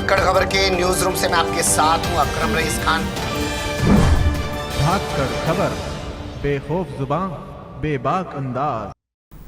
धाकड़ खबर के news room से मैं आपके साथ हूं अकरम रईस खान। धाकड़ खबर, बेखौफ जुबान, बेबाक अंदाज।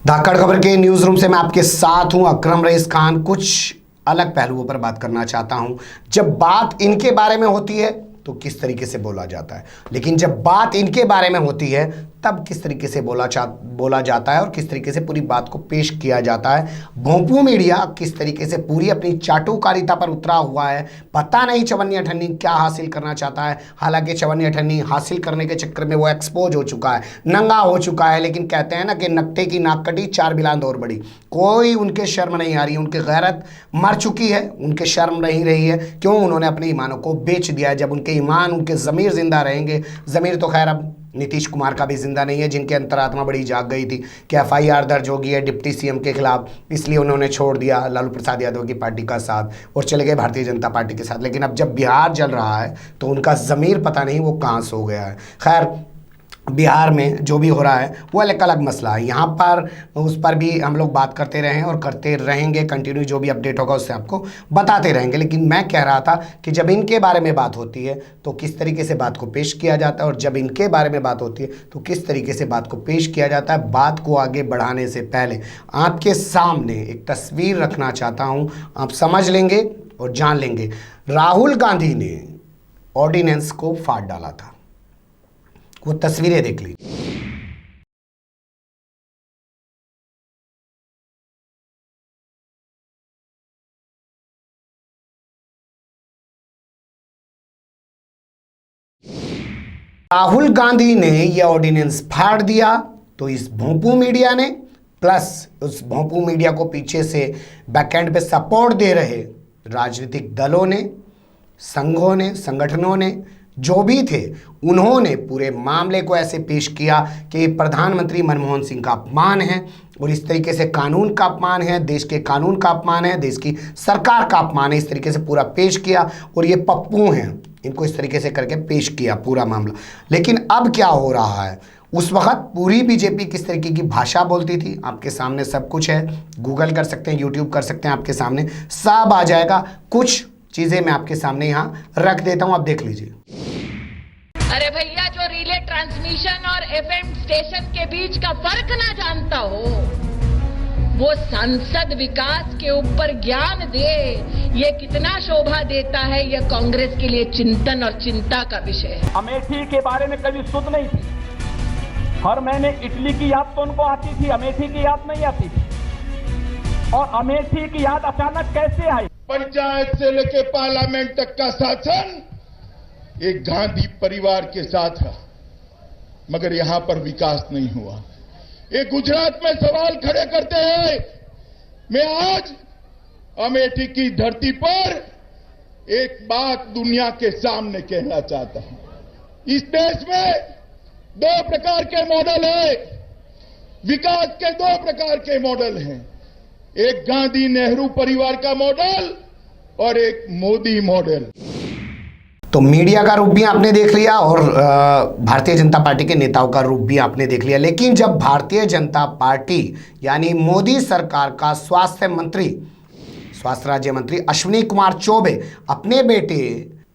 धाकड़ खबर के न्यूज रूम से मैं आपके साथ हूं अकरम रईस खान। कुछ अलग पहलुओं पर बात करना चाहता हूं। जब बात इनके बारे में होती है तो किस तरीके से बोला जाता है, लेकिन जब बात इनके बारे में होती है तब किस तरीके से बोला जाता है और किस तरीके से पूरी बात को पेश किया जाता है। भोंपू मीडिया किस तरीके से पूरी अपनी चाटुकारिता पर उतरा हुआ है। पता नहीं चवन्नी अठन्नी क्या हासिल करना चाहता है। हालांकि चवन्नी अठन्नी हासिल करने के चक्कर में वो एक्सपोज हो चुका है, नंगा हो चुका है। लेकिन कहते हैं ना कि नकटे की नाक कटी, चार बिलांद और बड़ी। कोई उनके शर्म नहीं आ रही है, उनकी गैरत मर चुकी है, उनके शर्म नहीं रही है। क्यों? उन्होंने अपने ईमानों को बेच दिया है। जब उनके ईमान, उनके ज़मीर जिंदा रहेंगे, ज़मीर तो खैर अब नीतीश कुमार का भी जिंदा नहीं है, जिनके अंतरात्मा बड़ी जाग गई थी कि एफआईआर दर्ज होगी है डिप्टी सीएम के खिलाफ, इसलिए उन्होंने छोड़ दिया लालू प्रसाद यादव की पार्टी का साथ और चले गए भारतीय जनता पार्टी के साथ। लेकिन अब जब बिहार जल रहा है तो उनका ज़मीर पता नहीं वो कहाँ सो गया है। खैर, बिहार में जो भी हो रहा है वो अलग अलग मसला है। यहाँ पर उस पर भी हम लोग बात करते रहे और करते रहेंगे। कंटिन्यू जो भी अपडेट होगा उससे आपको बताते रहेंगे। लेकिन मैं कह रहा था कि जब इनके बारे में बात होती है तो किस तरीके से बात को पेश किया जाता है, और जब इनके बारे में बात होती है तो किस तरीके से बात को पेश किया जाता है। बात को आगे बढ़ाने से पहले आपके सामने एक तस्वीर रखना चाहता हूँ, आप समझ लेंगे और जान लेंगे। राहुल गांधी ने ऑर्डिनेंस को फाड़ डाला था, वो तस्वीरें देख लीजिए। राहुल गांधी ने यह ऑर्डिनेंस फाड़ दिया तो इस भोंपू मीडिया ने, प्लस उस भोंपू मीडिया को पीछे से बैकएंड पे सपोर्ट दे रहे राजनीतिक दलों ने, संघों ने, संगठनों ने, जो भी थे, उन्होंने पूरे मामले को ऐसे पेश किया कि प्रधानमंत्री मनमोहन सिंह का अपमान है और इस तरीके से कानून का अपमान है, देश के कानून का अपमान है, देश की सरकार का अपमान है। इस तरीके से पूरा पेश किया और ये पप्पू हैं, इनको इस तरीके से करके पेश किया पूरा मामला। लेकिन अब क्या हो रहा है, उस वक्त पूरी बीजेपी किस तरीके की भाषा बोलती थी, आपके सामने सब कुछ है। गूगल कर सकते हैं, यूट्यूब कर सकते हैं, आपके सामने सब आ जाएगा। कुछ चीज़ें मैं आपके सामने यहाँ रख देता हूँ, आप देख लीजिए। अरे भैया, जो रिले ट्रांसमिशन और एफएम स्टेशन के बीच का फर्क ना जानता हो, वो सांसद विकास के ऊपर ज्ञान दे, ये कितना शोभा देता है। ये कांग्रेस के लिए चिंतन और चिंता का विषय है। अमेठी के बारे में कभी सुध नहीं थी। हर महीने इटली की याद तो उनको आती थी, अमेठी की याद नहीं आती थी। और अमेठी की याद अचानक कैसे आई? पंचायत से लेकर पार्लियामेंट तक का शासन एक गांधी परिवार के साथ रहा, मगर यहां पर विकास नहीं हुआ। ये गुजरात में सवाल खड़े करते हैं। मैं आज अमेठी की धरती पर एक बात दुनिया के सामने कहना चाहता हूं। इस देश में दो प्रकार के मॉडल हैं, विकास के दो प्रकार के मॉडल हैं। एक गांधी नेहरू परिवार का मॉडल और एक मोदी मॉडल। तो मीडिया का रूप भी आपने देख लिया और भारतीय जनता पार्टी के नेताओं का रूप भी आपने देख लिया। लेकिन जब भारतीय जनता पार्टी यानी मोदी सरकार का स्वास्थ्य राज्य मंत्री अश्विनी कुमार चौबे अपने बेटे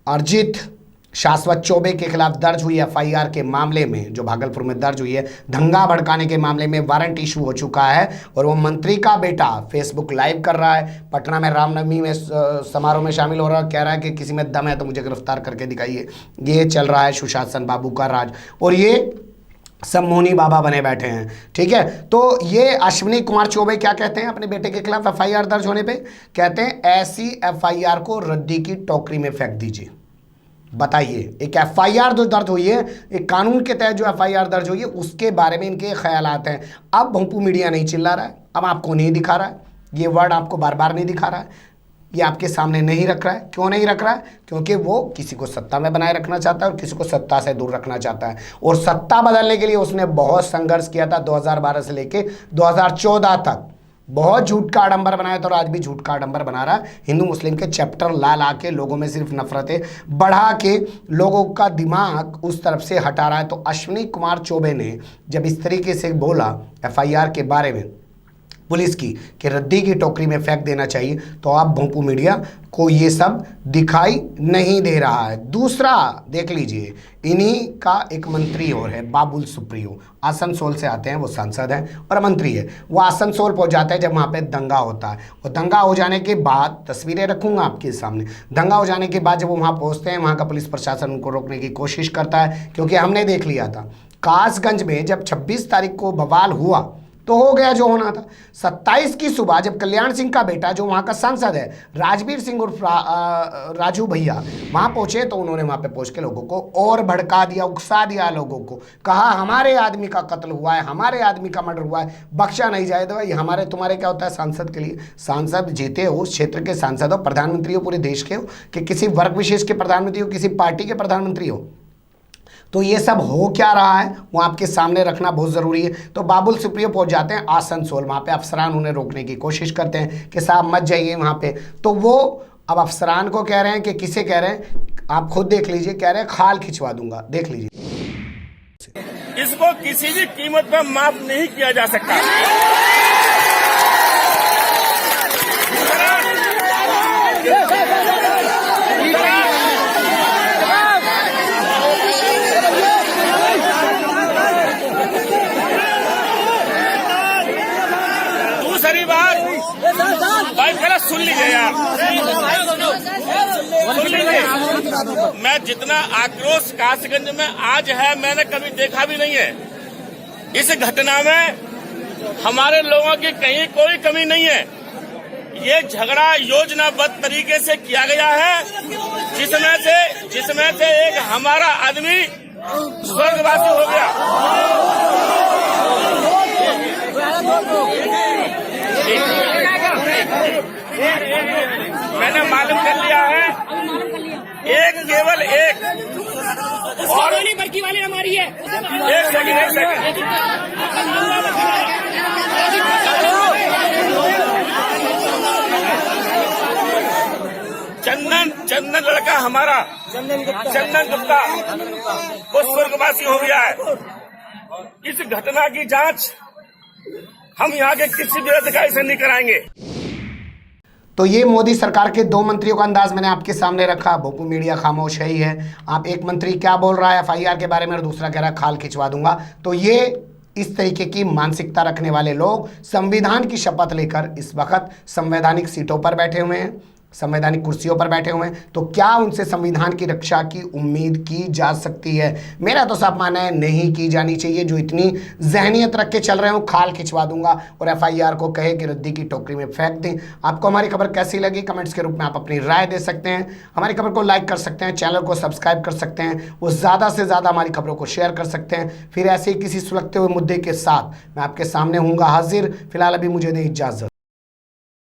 अरिजीत शाश्वत चौबे के खिलाफ दर्ज हुई एफआईआर के मामले में, जो भागलपुर में दर्ज हुई है, दंगा भड़काने के मामले में वारंट इशू हो चुका है और वो मंत्री का बेटा फेसबुक लाइव कर रहा है, पटना में रामनवमी में समारोह में शामिल हो रहा है, कह रहा है कि किसी में दम है तो मुझे गिरफ्तार करके दिखाइए। ये चल रहा है सुशासन बाबू का राज और ये सब मोहनी बाबा बने बैठे हैं। ठीक है, तो ये अश्विनी कुमार चौबे क्या कहते हैं अपने बेटे के खिलाफ एफआईआर दर्ज होने पे? कहते हैं ऐसी एफआईआर को रद्दी की टोकरी में फेंक दीजिए। बताइए, एक एफआईआर जो दर्ज हुई है, एक कानून के तहत जो एफआईआर दर्ज हुई है, उसके बारे में इनके ख्यालात हैं। अब भोंपू मीडिया नहीं चिल्ला रहा है, अब आपको नहीं दिखा रहा है, ये वर्ड आपको बार बार नहीं दिखा रहा है, ये आपके सामने नहीं रख रहा है। क्यों नहीं रख रहा है? क्योंकि वो किसी को सत्ता में बनाए रखना चाहता है और किसी को सत्ता से दूर रखना चाहता है। और सत्ता बदलने के लिए उसने बहुत संघर्ष किया था। 2012 से लेके 2014 तक बहुत झूठ का आडंबर बनाया था और आज भी झूठ का आडंबर बना रहा है। हिंदू मुस्लिम के चैप्टर ला ला के लोगों में सिर्फ नफरतें बढ़ा के लोगों का दिमाग उस तरफ से हटा रहा है। तो अश्विनी कुमार चौबे ने जब इस तरीके से बोला एफआईआर के बारे में, पुलिस की कि रद्दी की टोकरी में फेंक देना चाहिए, तो अब भोंपू मीडिया को ये सब दिखाई नहीं दे रहा है। दूसरा देख लीजिए, इन्हीं का एक मंत्री और है, बाबुल सुप्रियो, आसनसोल से आते हैं, वो सांसद हैं और मंत्री है। वो आसनसोल पहुंच जाते हैं जब वहाँ पे दंगा होता है, और दंगा हो जाने के बाद, तस्वीरें रखूंगा आपके सामने, दंगा हो जाने के बाद जब वो वहाँ पहुँचते हैं, वहाँ का पुलिस प्रशासन उनको रोकने की कोशिश करता है, क्योंकि हमने देख लिया था कासगंज में जब 26 तारीख को बवाल हुआ तो हो गया जो होना था। 27 की सुबह जब कल्याण सिंह का बेटा, जो वहाँ का सांसद है, राजवीर सिंह उर्फ राजू भैया, वहाँ पहुँचे तो उन्होंने वहाँ पे पहुँच के लोगों को और भड़का दिया, उकसा दिया लोगों को, कहा हमारे आदमी का कत्ल हुआ है, हमारे आदमी का मर्डर हुआ है, बख्शा नहीं जाए। तो भाई हमारे तुम्हारे क्या होता है सांसद के लिए? सांसद जीते हो, उस क्षेत्र के सांसद हो, प्रधानमंत्री हो पूरे देश के हो, कि किसी वर्ग विशेष के प्रधानमंत्री हो, किसी पार्टी के प्रधानमंत्री हो? तो ये सब हो क्या रहा है वो आपके सामने रखना बहुत ज़रूरी है। तो बाबुल सुप्रियो पहुंच जाते हैं आसनसोल, वहाँ पे अफसरान उन्हें रोकने की कोशिश करते हैं कि साहब मत जाइए वहाँ पे। तो वो अब अफसरान को कह रहे हैं कि किसे कह रहे हैं, आप खुद देख लीजिए, कह रहे हैं खाल खिंचवा दूंगा, देख लीजिए। इसको किसी भी कीमत पर माफ नहीं किया जा सकता। दूसरी बात, भाई पहले सुन लीजिए यार, सुन लीजिए। मैं जितना आक्रोश कासगंज में आज है मैंने कभी देखा भी नहीं है। इस घटना में हमारे लोगों की कहीं कोई कमी नहीं है। ये झगड़ा योजनाबद्ध तरीके से किया गया है, जिसमें से एक हमारा आदमी स्वर्गवासी हो गया। मैंने मालूम कर लिया है, एक केवल एक और बड़की वाली हमारी है। एक सेकंड चंदन लड़का हमारा, चंदन गुप्ता, वो स्वर्गवासी हो गया है। इस घटना की जांच हम यहाँ के किसी भी अधिकारी से नहीं कराएंगे। तो ये मोदी सरकार के दो मंत्रियों का अंदाज मैंने आपके सामने रखा। भोपू मीडिया खामोश है ही है। आप एक मंत्री क्या बोल रहा है एफआईआर के बारे में और दूसरा कह रहा है खाल खिंचवा दूंगा। तो ये इस तरीके की मानसिकता रखने वाले लोग संविधान की शपथ लेकर इस वक्त संवैधानिक सीटों पर बैठे हुए हैं, संवैधानिक कुर्सियों पर बैठे हुए हैं। तो क्या उनसे संविधान की रक्षा की उम्मीद की जा सकती है? मेरा तो साफ मानना है नहीं की जानी चाहिए। जो इतनी जहनियत रख के चल रहे हो खाल खिंचवा दूंगा और एफआईआर को कहे कि रद्दी की टोकरी में फेंक दें। आपको हमारी खबर कैसी लगी कमेंट्स के रूप में आप अपनी राय दे सकते हैं। हमारी खबर को लाइक कर सकते हैं, चैनल को सब्सक्राइब कर सकते हैं, वो ज़्यादा से ज़्यादा हमारी खबरों को शेयर कर सकते हैं। फिर ऐसे ही किसी सुलगते हुए मुद्दे के साथ मैं आपके सामने हूँगा हाजिर। फिलहाल अभी मुझे दें इजाज़त।